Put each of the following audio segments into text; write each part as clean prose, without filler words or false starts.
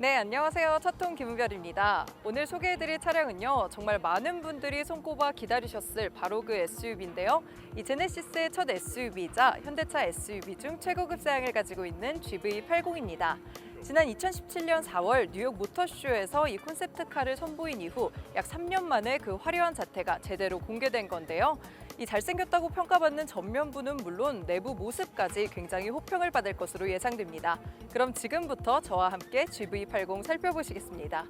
네, 안녕하세요. 차통 김은별입니다. 오늘 소개해드릴 차량은요, 정말 많은 분들이 손꼽아 기다리셨을 바로 그 SUV인데요. 이 제네시스의 첫 SUV이자 현대차 SUV 중 최고급 사양을 가지고 있는 GV80입니다. 지난 2017년 4월 뉴욕 모터쇼에서 이 콘셉트카를 선보인 이후 약 3년 만에 그 화려한 자태가 제대로 공개된 건데요. 이 잘생겼다고 평가받는 전면부는 물론 내부 모습까지 굉장히 호평을 받을 것으로 예상됩니다. 그럼 지금부터 저와 함께 GV80 살펴보시겠습니다.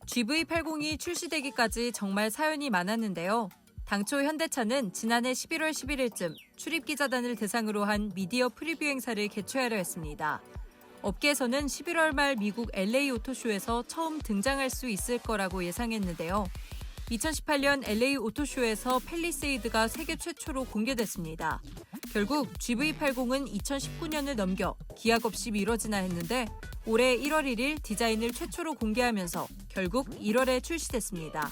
GV80이 출시되기까지 정말 사연이 많았는데요. 당초 현대차는 지난해 11월 11일쯤 출입기자단을 대상으로 한 미디어 프리뷰 행사를 개최하려 했습니다. 업계에서는 11월 말 미국 LA 오토쇼에서 처음 등장할 수 있을 거라고 예상했는데요. 2018년 LA 오토쇼에서 팰리세이드가 세계 최초로 공개됐습니다. 결국 GV80은 2019년을 넘겨 기약 없이 미뤄지나 했는데 올해 1월 1일 디자인을 최초로 공개하면서 결국 1월에 출시됐습니다.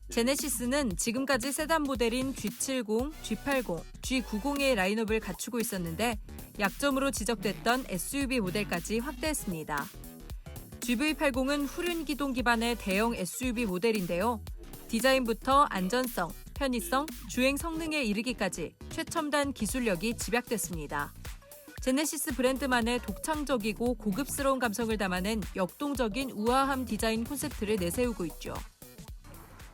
제네시스는 지금까지 세단 모델인 G70, G80, G90의 라인업을 갖추고 있었는데 약점으로 지적됐던 SUV 모델까지 확대했습니다. GV80은 후륜 기동 기반의 대형 SUV 모델인데요. 디자인부터 안전성, 편의성, 주행 성능에 이르기까지 최첨단 기술력이 집약됐습니다. 제네시스 브랜드만의 독창적이고 고급스러운 감성을 담아낸 역동적인 우아함 디자인 콘셉트를 내세우고 있죠.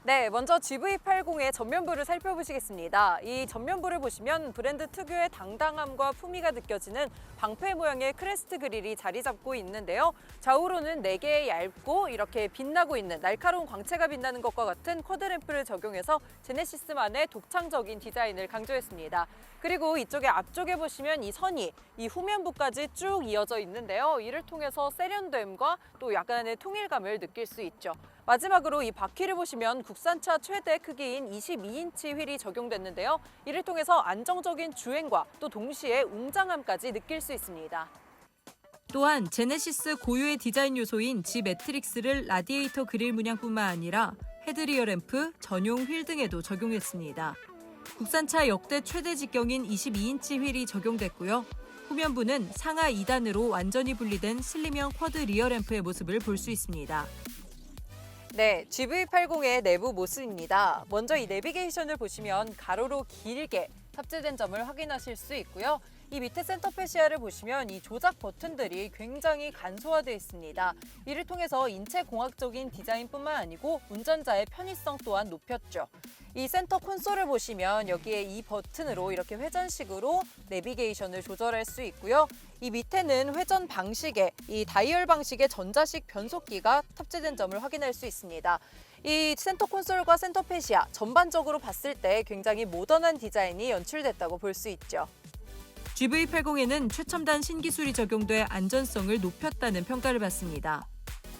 네, 먼저 GV80의 전면부를 살펴보시겠습니다. 이 전면부를 보시면 브랜드 특유의 당당함과 품위가 느껴지는 방패 모양의 크레스트 그릴이 자리 잡고 있는데요. 좌우로는 4개의 얇고 이렇게 빛나고 있는 날카로운 광채가 빛나는 것과 같은 쿼드 램프를 적용해서 제네시스만의 독창적인 디자인을 강조했습니다. 그리고 이쪽에 앞쪽에 보시면 이 선이 이 후면부까지 쭉 이어져 있는데요. 이를 통해서 세련됨과 또 약간의 통일감을 느낄 수 있죠. 마지막으로 이 바퀴를 보시면 국산차 최대 크기인 22인치 휠이 적용됐는데요. 이를 통해서 안정적인 주행과 또 동시에 웅장함까지 느낄 수 있습니다. 또한 제네시스 고유의 디자인 요소인 G 매트릭스를 라디에이터 그릴 문양뿐만 아니라 헤드리어 램프, 전용 휠 등에도 적용했습니다. 국산차 역대 최대 직경인 22인치 휠이 적용됐고요. 후면부는 상하 2단으로 완전히 분리된 슬림형 쿼드 리어 램프의 모습을 볼 수 있습니다. 네, GV80의 내부 모습입니다. 먼저 이 내비게이션을 보시면 가로로 길게 탑재된 점을 확인하실 수 있고요. 이 밑에 센터 패시아를 보시면 이 조작 버튼들이 굉장히 간소화되어 있습니다. 이를 통해서 인체 공학적인 디자인뿐만 아니고 운전자의 편의성 또한 높였죠. 이 센터 콘솔을 보시면 여기에 이 버튼으로 이렇게 회전식으로 내비게이션을 조절할 수 있고요. 이 밑에는 회전 방식의 이 다이얼 방식의 전자식 변속기가 탑재된 점을 확인할 수 있습니다. 이 센터 콘솔과 센터 패시아 전반적으로 봤을 때 굉장히 모던한 디자인이 연출됐다고 볼 수 있죠. GV80에는 최첨단 신기술이 적용돼 안전성을 높였다는 평가를 받습니다.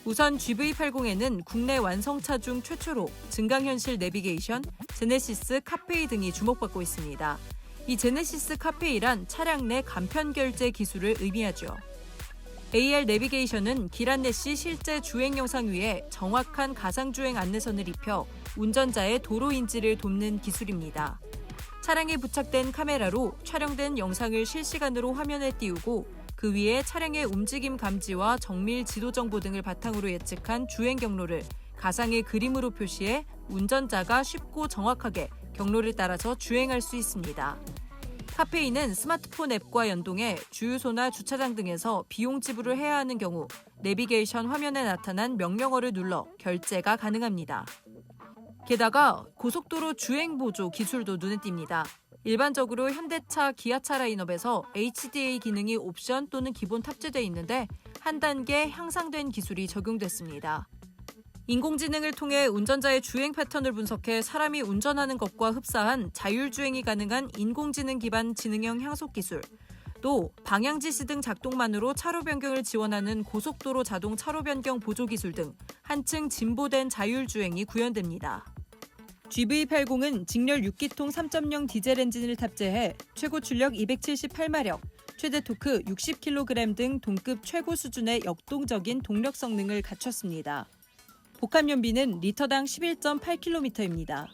우선 GV80에는 국내 완성차 중 최초로 증강현실 내비게이션, 제네시스 카페이 등이 주목받고 있습니다. 이 제네시스 카페이란 차량 내 간편 결제 기술을 의미하죠. AR 내비게이션은 길 안내 시 실제 주행 영상 위에 정확한 가상주행 안내선을 입혀 운전자의 도로 인지를 돕는 기술입니다. 차량에 부착된 카메라로 촬영된 영상을 실시간으로 화면에 띄우고 그 위에 차량의 움직임 감지와 정밀 지도 정보 등을 바탕으로 예측한 주행 경로를 가상의 그림으로 표시해 운전자가 쉽고 정확하게 경로를 따라서 주행할 수 있습니다. 카페이는 스마트폰 앱과 연동해 주유소나 주차장 등에서 비용 지불을 해야 하는 경우 내비게이션 화면에 나타난 명령어를 눌러 결제가 가능합니다. 게다가 고속도로 주행 보조 기술도 눈에 띕니다. 일반적으로 현대차, 기아차 라인업에서 HDA 기능이 옵션 또는 기본 탑재돼 있는데 한 단계 향상된 기술이 적용됐습니다. 인공지능을 통해 운전자의 주행 패턴을 분석해 사람이 운전하는 것과 흡사한 자율주행이 가능한 인공지능 기반 지능형 향속 기술, 또 방향 지시 등 작동만으로 차로 변경을 지원하는 고속도로 자동 차로 변경 보조 기술 등 한층 진보된 자율주행이 구현됩니다. GV80은 직렬 6기통 3.0 디젤 엔진을 탑재해 최고 출력 278마력, 최대 토크 60kg 등 동급 최고 수준의 역동적인 동력 성능을 갖췄습니다. 복합 연비는 리터당 11.8km입니다.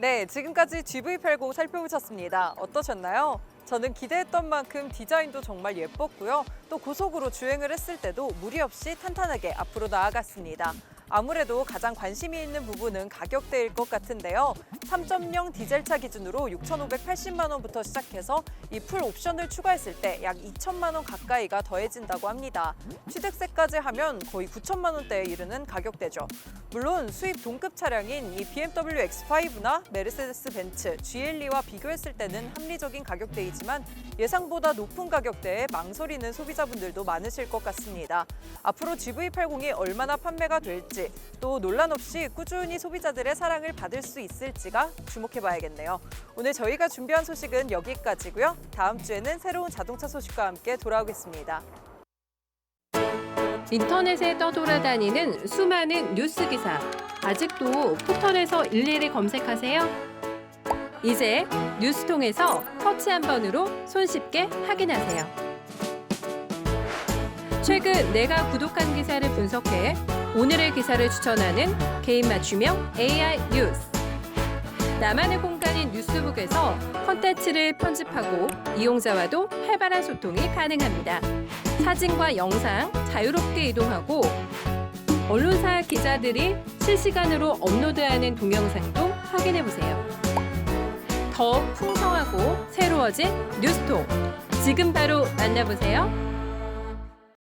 네, 지금까지 GV80 살펴보셨습니다. 어떠셨나요? 저는 기대했던 만큼 디자인도 정말 예뻤고요. 또 고속으로 주행을 했을 때도 무리 없이 탄탄하게 앞으로 나아갔습니다. 아무래도 가장 관심이 있는 부분은 가격대일 것 같은데요. 3.0 디젤차 기준으로 6,580만 원부터 시작해서 이 풀 옵션을 추가했을 때 약 2천만 원 가까이가 더해진다고 합니다. 취득세까지 하면 거의 9천만 원대에 이르는 가격대죠. 물론 수입 동급 차량인 이 BMW X5나 메르세데스 벤츠, GLE와 비교했을 때는 합리적인 가격대이지만 예상보다 높은 가격대에 망설이는 소비자분들도 많으실 것 같습니다. 앞으로 GV80이 얼마나 판매가 될지, 또 논란 없이 꾸준히 소비자들의 사랑을 받을 수 있을지가 주목해봐야겠네요. 오늘 저희가 준비한 소식은 여기까지고요. 다음 주에는 새로운 자동차 소식과 함께 돌아오겠습니다. 인터넷에 떠돌아다니는 수많은 뉴스 기사. 아직도 포털에서 일일이 검색하세요? 이제 뉴스통에서 터치 한 번으로 손쉽게 확인하세요. 최근 내가 구독한 기사를 분석해 오늘의 기사를 추천하는 개인 맞춤형 AI 뉴스. 나만의 공간인 뉴스북에서 콘텐츠를 편집하고 이용자와도 활발한 소통이 가능합니다. 사진과 영상 자유롭게 이동하고 언론사 기자들이 실시간으로 업로드하는 동영상도 확인해보세요. 더 풍성하고 새로워진 뉴스통. 지금 바로 만나보세요.